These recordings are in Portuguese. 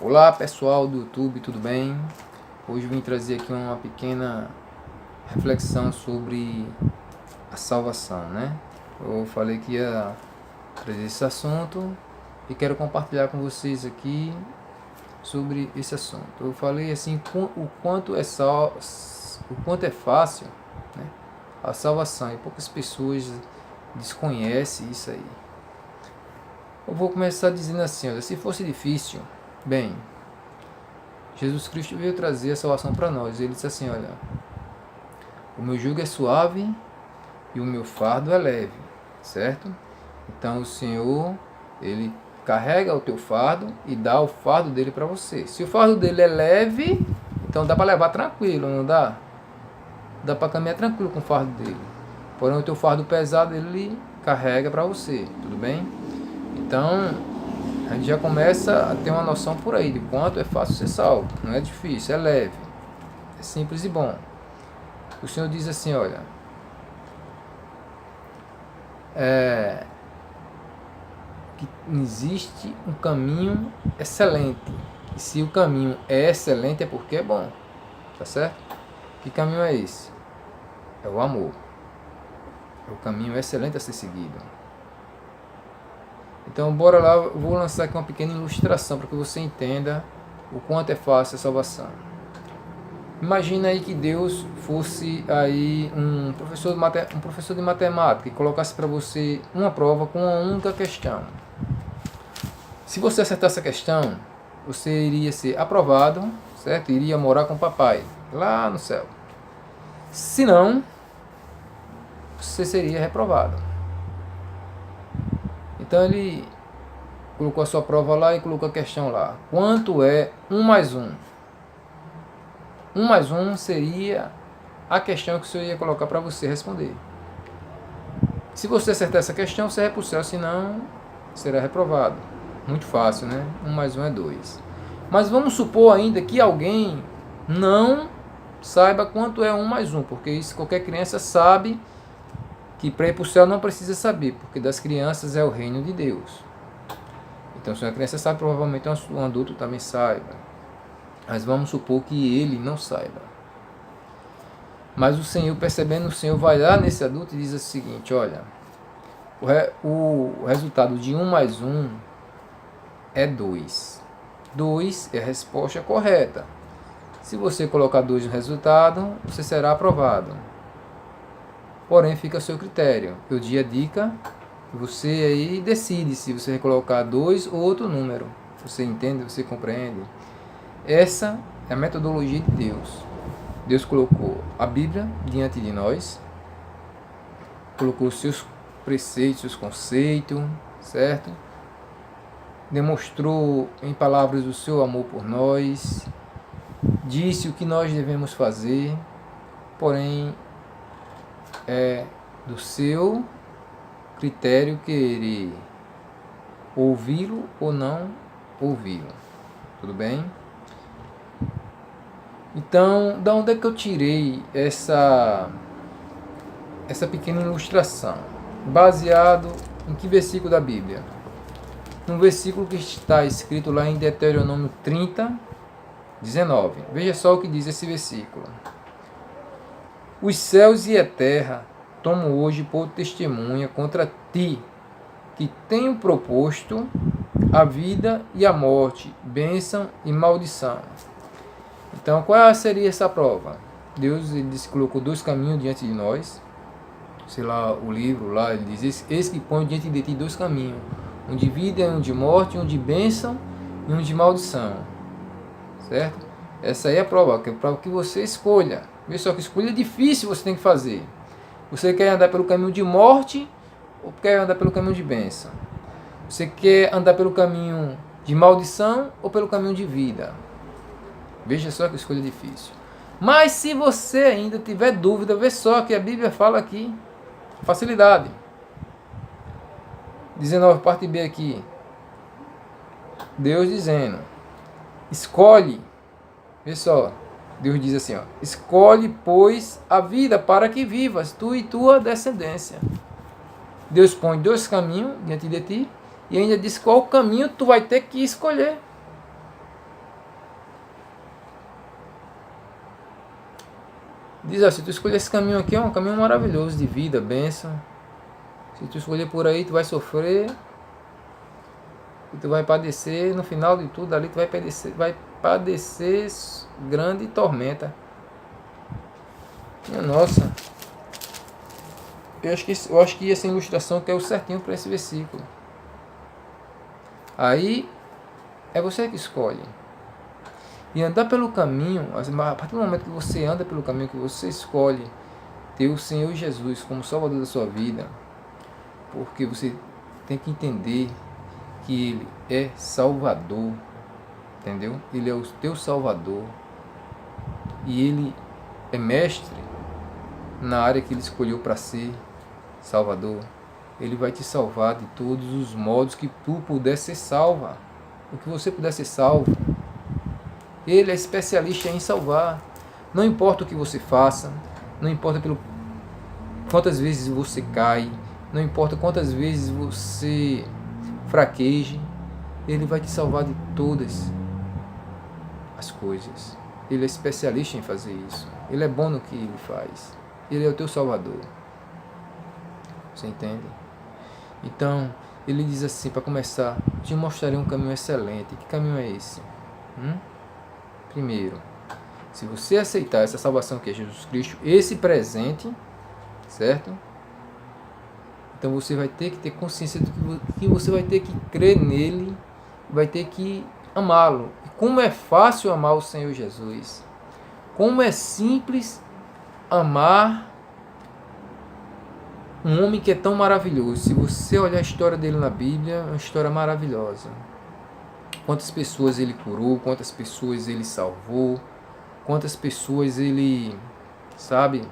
Olá pessoal do YouTube, tudo bem? Hoje eu vim trazer aqui uma pequena reflexão sobre a salvação, né? Eu falei que ia trazer esse assunto e quero compartilhar com vocês aqui sobre esse assunto. Eu falei assim o quanto é fácil, né, a salvação, e poucas pessoas desconhecem isso aí. Eu vou começar dizendo assim, olha, se fosse difícil, bem, Jesus Cristo veio trazer a salvação para nós. Ele disse assim, olha, o meu jugo é suave e o meu fardo é leve, certo? Então o Senhor, Ele carrega o teu fardo e dá o fardo dele para você. Se o fardo dele é leve, então dá para levar tranquilo, não dá? Dá para caminhar tranquilo com o fardo dele. Porém o teu fardo pesado Ele carrega para você, tudo bem? Então a gente já começa a ter uma noção por aí de quanto é fácil ser salvo. Não é difícil, é leve, é simples e bom. O Senhor diz assim, olha, que existe um caminho excelente. E se o caminho é excelente é porque é bom, tá certo? Que caminho é esse? É o amor. É o caminho excelente a ser seguido. Então bora lá, eu vou lançar aqui uma pequena ilustração para que você entenda o quanto é fácil a salvação. Imagina aí que Deus fosse aí um professor de matemática e colocasse para você uma prova com uma única questão. Se você acertasse essa questão, você iria ser aprovado, certo? Iria morar com o papai lá no céu. Se não, você seria reprovado. Então ele colocou a sua prova lá e colocou a questão lá. Quanto é 1 mais 1? 1 mais 1 seria a questão que o senhor ia colocar para você responder. Se você acertar essa questão, você vai para o céu, senão será reprovado. Muito fácil, né? 1 mais 1 é 2. Mas vamos supor ainda que alguém não saiba quanto é 1 mais 1, porque isso qualquer criança sabe que para ir para o céu não precisa saber, porque das crianças é o reino de Deus. Então se uma criança sabe, provavelmente um adulto também saiba. Mas vamos supor que ele não saiba. Mas o Senhor, percebendo, o Senhor vai lá nesse adulto e diz o seguinte, olha, o resultado de 1 mais 1 é 2. 2 é a resposta correta. Se você colocar 2 no resultado, você será aprovado. Porém, fica a seu critério. Eu dei a dica, você aí decide se você vai colocar 2 ou outro número. Você entende, você compreende? Essa é a metodologia de Deus. Deus colocou a Bíblia diante de nós, colocou os seus preceitos, seus conceitos, certo? Demonstrou em palavras o seu amor por nós, disse o que nós devemos fazer, porém é do seu critério querer ouvi-lo ou não ouvi-lo. Tudo bem? Então, da onde é que eu tirei essa pequena ilustração? Baseado em que versículo da Bíblia? Um versículo que está escrito lá em Deuteronômio 30, 19. Veja só o que diz esse versículo. Os céus e a terra tomam hoje por testemunha contra ti, que tenho proposto a vida e a morte, bênção e maldição. Então, qual seria essa prova? Deus ele disse, colocou 2 caminhos diante de nós. Sei lá, o livro lá, ele diz, eis que põe diante de ti 2 caminhos. Um de vida, um de morte, um de bênção e um de maldição. Certo? Essa aí é a prova, que é a prova que você escolha. Veja só que escolha difícil você tem que fazer. Você quer andar pelo caminho de morte ou quer andar pelo caminho de bênção? Você quer andar pelo caminho de maldição ou pelo caminho de vida? Veja só que escolha difícil. Mas se você ainda tiver dúvida, veja só que a Bíblia fala aqui. Facilidade. 19, parte B aqui. Deus dizendo, escolhe. Veja só. Deus diz assim, ó, escolhe, pois, a vida para que vivas, tu e tua descendência. Deus põe 2 caminhos diante de ti e ainda diz qual caminho tu vai ter que escolher. Diz assim, se tu escolher esse caminho aqui, é um caminho maravilhoso de vida, bênção. Se tu escolher por aí, tu vai sofrer, e tu vai padecer, no final de tudo ali, tu vai padecer grande tormenta. Minha nossa, eu acho que essa ilustração que é o certinho para esse versículo. Aí é você que escolhe. E andar pelo caminho, a partir do momento que você anda pelo caminho, que você escolhe ter o Senhor Jesus como Salvador da sua vida, porque você tem que entender que Ele é Salvador, entendeu? Ele é o teu Salvador e Ele é mestre na área que Ele escolheu para ser Salvador. Ele vai te salvar de todos os modos que tu puder ser salva, o que você puder ser salvo. Ele é especialista em salvar. Não importa o que você faça, não importa quantas vezes você cai, não importa quantas vezes você fraqueje, Ele vai te salvar de todas as coisas. Ele é especialista em fazer isso. Ele é bom no que Ele faz. Ele é o teu Salvador. Você entende? Então, Ele diz assim, para começar, te mostrarei um caminho excelente. Que caminho é esse? Primeiro, se você aceitar essa salvação que é Jesus Cristo, esse presente, certo? Então você vai ter que ter consciência do que você vai ter que crer nele, vai ter que amá-lo. E como é fácil amar o Senhor Jesus. Como é simples amar um homem que é tão maravilhoso. Se você olhar a história dele na Bíblia, é uma história maravilhosa. Quantas pessoas ele curou, quantas pessoas ele salvou, quantas pessoas ele, sabe,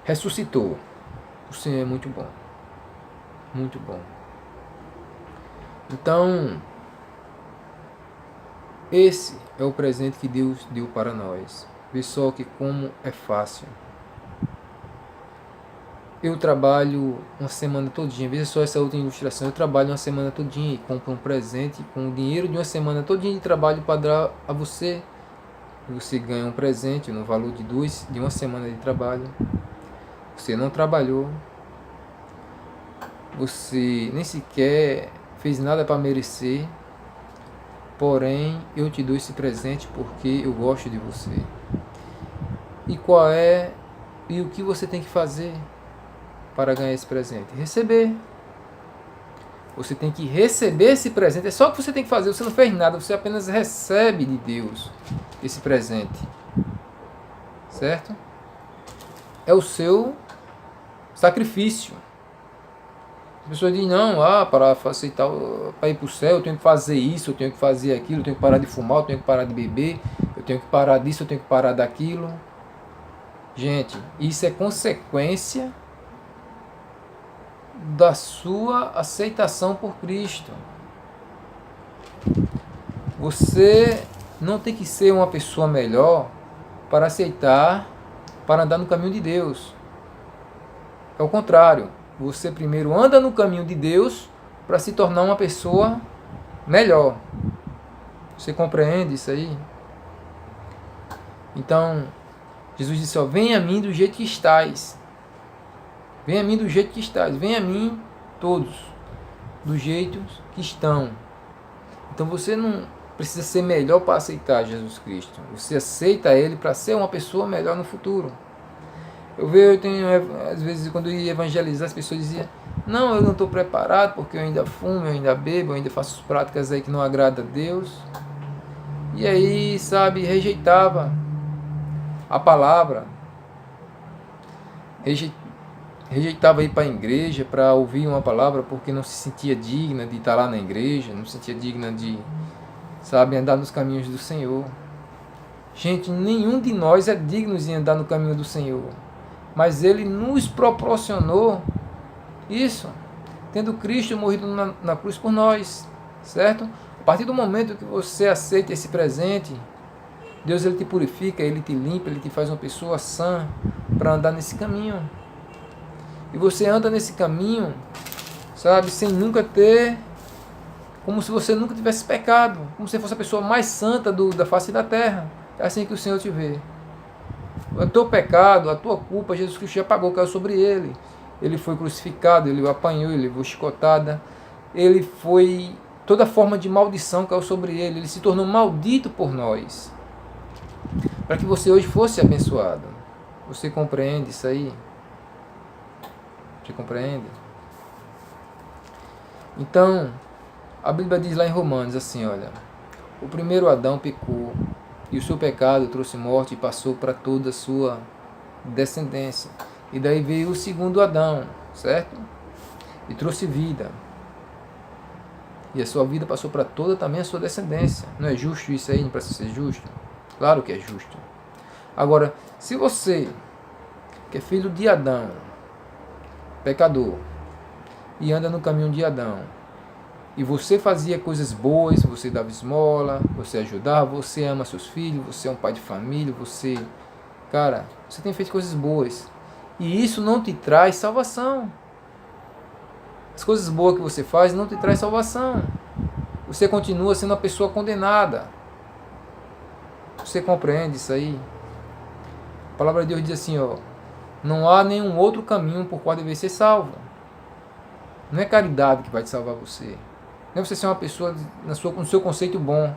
ressuscitou. O Senhor é muito bom. Muito bom. Então, esse é o presente que Deus deu para nós. Vê só que como é fácil. Eu trabalho uma semana todinha, veja só essa outra ilustração, eu trabalho uma semana todinha e compro um presente com o dinheiro de uma semana todinha de trabalho para dar a você. Você ganha um presente no valor de uma semana de trabalho. Você não trabalhou, você nem sequer fez nada para merecer, porém eu te dou esse presente porque eu gosto de você. E o que você tem que fazer para ganhar esse presente? Receber. Você tem que receber esse presente. É só o que você tem que fazer. Você não fez nada. Você apenas recebe de Deus esse presente. Certo? É o seu sacrifício. As pessoas dizem, não, para aceitar, para ir para o céu, eu tenho que fazer isso, eu tenho que fazer aquilo, eu tenho que parar de fumar, eu tenho que parar de beber, eu tenho que parar disso, eu tenho que parar daquilo. Gente, isso é consequência da sua aceitação por Cristo. Você não tem que ser uma pessoa melhor para aceitar, para andar no caminho de Deus. É o contrário. Você primeiro anda no caminho de Deus para se tornar uma pessoa melhor. Você compreende isso aí? Então, Jesus disse, venha a mim do jeito que estais. Venha a mim do jeito que estás. Venha a mim todos do jeito que estão. Então você não precisa ser melhor para aceitar Jesus Cristo. Você aceita Ele para ser uma pessoa melhor no futuro. Às vezes, quando eu ia evangelizar, as pessoas diziam, não, eu não estou preparado porque eu ainda fumo, eu ainda bebo, eu ainda faço práticas aí que não agradam a Deus. E aí, sabe, rejeitava a palavra. Rejeitava ir para a igreja para ouvir uma palavra porque não se sentia digna de estar lá na igreja, não se sentia digna de, sabe, andar nos caminhos do Senhor. Gente, nenhum de nós é digno de andar no caminho do Senhor. Mas Ele nos proporcionou isso, tendo Cristo morrido na cruz por nós, certo? A partir do momento que você aceita esse presente, Deus Ele te purifica, Ele te limpa, Ele te faz uma pessoa sã para andar nesse caminho. E você anda nesse caminho, sabe, sem nunca ter, como se você nunca tivesse pecado, como se fosse a pessoa mais santa da face da terra. É assim que o Senhor te vê. O teu pecado, a tua culpa, Jesus Cristo já pagou, caiu sobre ele. Ele foi crucificado, ele apanhou, ele levou chicotada, ele foi... Toda forma de maldição caiu sobre ele, ele se tornou maldito por nós, para que você hoje fosse abençoado. Você compreende isso aí? Você compreende? Então, a Bíblia diz lá em Romanos assim, olha, o primeiro Adão pecou, e o seu pecado trouxe morte e passou para toda a sua descendência. E daí veio o segundo Adão, certo? E trouxe vida. E a sua vida passou para toda também a sua descendência. Não é justo isso aí? Não precisa ser justo? Claro que é justo. Agora, se você, que é filho de Adão, pecador, e anda no caminho de Adão, e você fazia coisas boas, você dava esmola, você ajudava, você ama seus filhos, você é um pai de família, você... Cara, você tem feito coisas boas. E isso não te traz salvação. As coisas boas que você faz não te traz salvação. Você continua sendo uma pessoa condenada. Você compreende isso aí? A palavra de Deus diz assim, ó, não há nenhum outro caminho por qual deve ser salvo. Não é caridade que vai te salvar você. Não é você ser uma pessoa no seu conceito bom.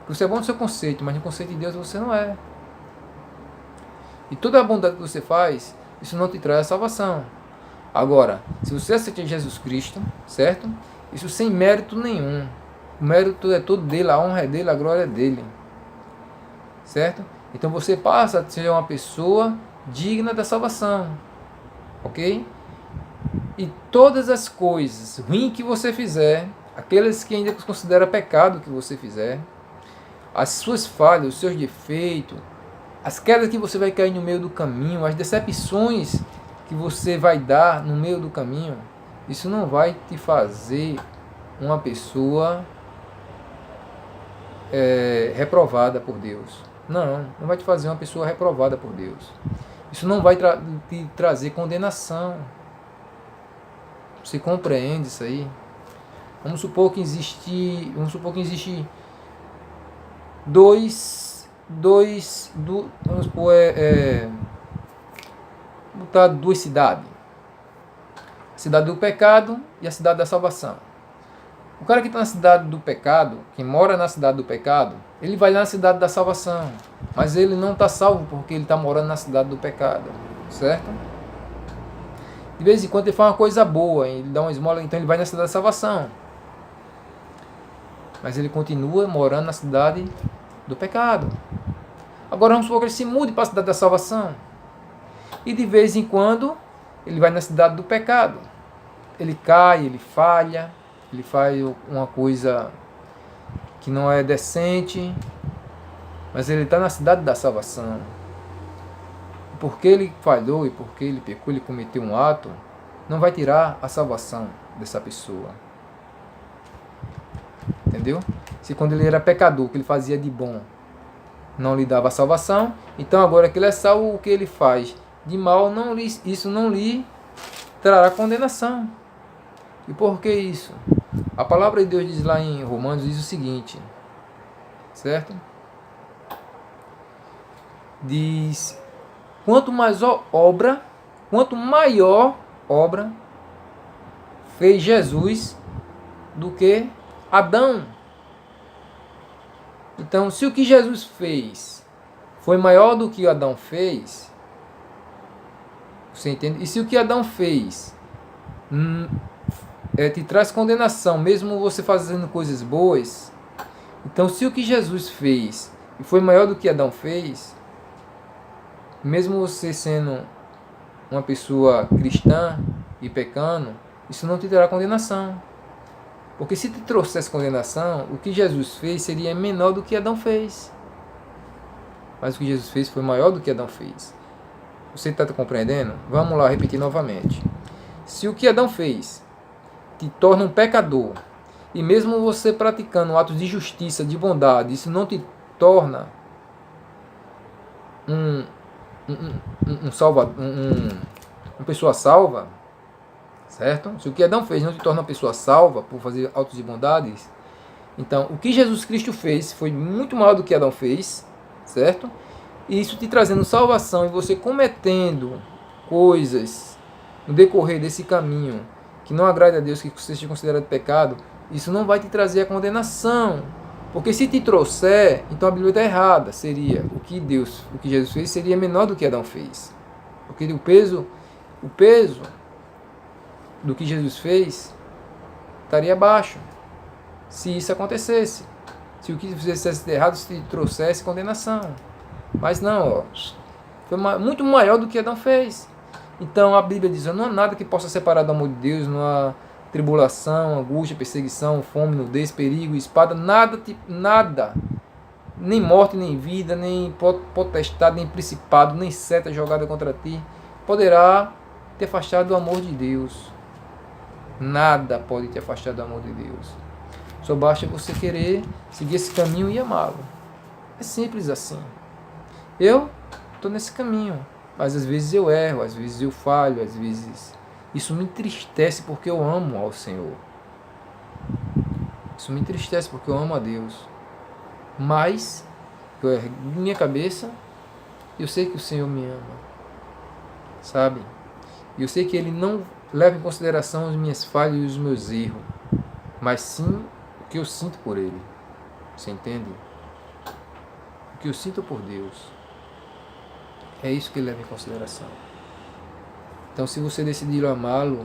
Você é bom no seu conceito, mas no conceito de Deus você não é. E toda a bondade que você faz, isso não te traz a salvação. Agora, se você aceita Jesus Cristo, certo? Isso sem mérito nenhum. O mérito é todo dele, a honra é dele, a glória é dele. Certo? Então você passa a ser uma pessoa digna da salvação. Ok? E todas as coisas ruins que você fizer, aqueles que ainda considera pecado que você fizer, as suas falhas, os seus defeitos, as quedas que você vai cair no meio do caminho, as decepções que você vai dar no meio do caminho, isso não vai te fazer uma pessoa reprovada por Deus. Não vai te fazer uma pessoa reprovada por Deus. Isso não vai te trazer condenação. Você compreende isso aí? Vamos supor que existe vamos supor, botar duas cidades. A cidade do pecado e a cidade da salvação. O cara que está na cidade do pecado, que mora na cidade do pecado, ele vai lá na cidade da salvação. Mas ele não está salvo porque ele está morando na cidade do pecado. Certo? De vez em quando ele faz uma coisa boa, ele dá uma esmola, então ele vai na cidade da salvação. Mas ele continua morando na cidade do pecado. Agora vamos supor que ele se mude para a cidade da salvação. E de vez em quando ele vai na cidade do pecado. Ele cai, ele falha, ele faz uma coisa que não é decente, mas ele está na cidade da salvação. Porque ele falhou e porque ele pecou, ele cometeu um ato, não vai tirar a salvação dessa pessoa. Entendeu? Se quando ele era pecador, o que ele fazia de bom não lhe dava salvação, então agora que ele é salvo, o que ele faz de mal, isso não lhe trará condenação. E por que isso? A palavra de Deus diz lá em Romanos, diz o seguinte, certo? Diz, quanto maior obra fez Jesus do que Adão. Então, se o que Jesus fez foi maior do que Adão fez, você entende? E se o que Adão fez te traz condenação, mesmo você fazendo coisas boas, então se o que Jesus fez foi maior do que Adão fez, mesmo você sendo uma pessoa cristã e pecando, isso não te terá condenação. Porque se te trouxesse condenação, o que Jesus fez seria menor do que Adão fez. Mas o que Jesus fez foi maior do que Adão fez. Você está compreendendo? Vamos lá repetir novamente. Se o que Adão fez te torna um pecador, e mesmo você praticando atos de justiça, de bondade, isso não te torna uma pessoa salva, certo? Se o que Adão fez não te torna uma pessoa salva por fazer atos de bondades, então o que Jesus Cristo fez foi muito maior do que Adão fez, certo? isso te trazendo salvação e você cometendo coisas no decorrer desse caminho que não agrade a Deus, que seja considerado pecado, isso não vai te trazer a condenação. Porque se te trouxer, então a Bíblia está errada. Seria o que Jesus fez seria menor do que Adão fez. Porque o peso do que Jesus fez estaria baixo. Se isso acontecesse. Se o que você fizesse errado se te trouxesse condenação. Mas não, ó, foi muito maior do que Adão fez. Então a Bíblia diz, não há nada que possa separar do amor de Deus, não há tribulação, angústia, perseguição, fome, nudez, perigo, espada, nada, nem morte, nem vida, nem potestade, nem principado, nem seta jogada contra ti, poderá te afastar do amor de Deus. Nada pode te afastar do amor de Deus. Só basta você querer seguir esse caminho e amá-lo. É simples assim. Eu estou nesse caminho, mas às vezes eu erro, às vezes eu falho, às vezes isso me entristece porque eu amo ao Senhor. Isso me entristece porque eu amo a Deus. Mas eu ergo minha cabeça, eu sei que o Senhor me ama, sabe? E eu sei que Ele não leva em consideração as minhas falhas e os meus erros, mas sim o que eu sinto por Ele. Você entende? O que eu sinto por Deus. É isso que Ele leva em consideração. Então, se você decidir amá-lo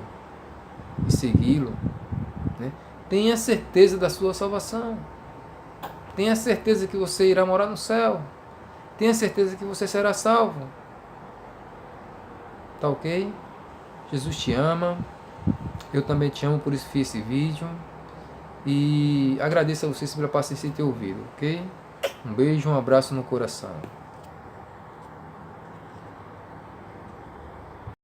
e segui-lo, né, tenha certeza da sua salvação. Tenha certeza que você irá morar no céu. Tenha certeza que você será salvo. Tá ok? Jesus te ama. Eu também te amo, por isso fiz esse vídeo. E agradeço a vocês pela paciência de ter ouvido, ok? Um beijo, um abraço no coração.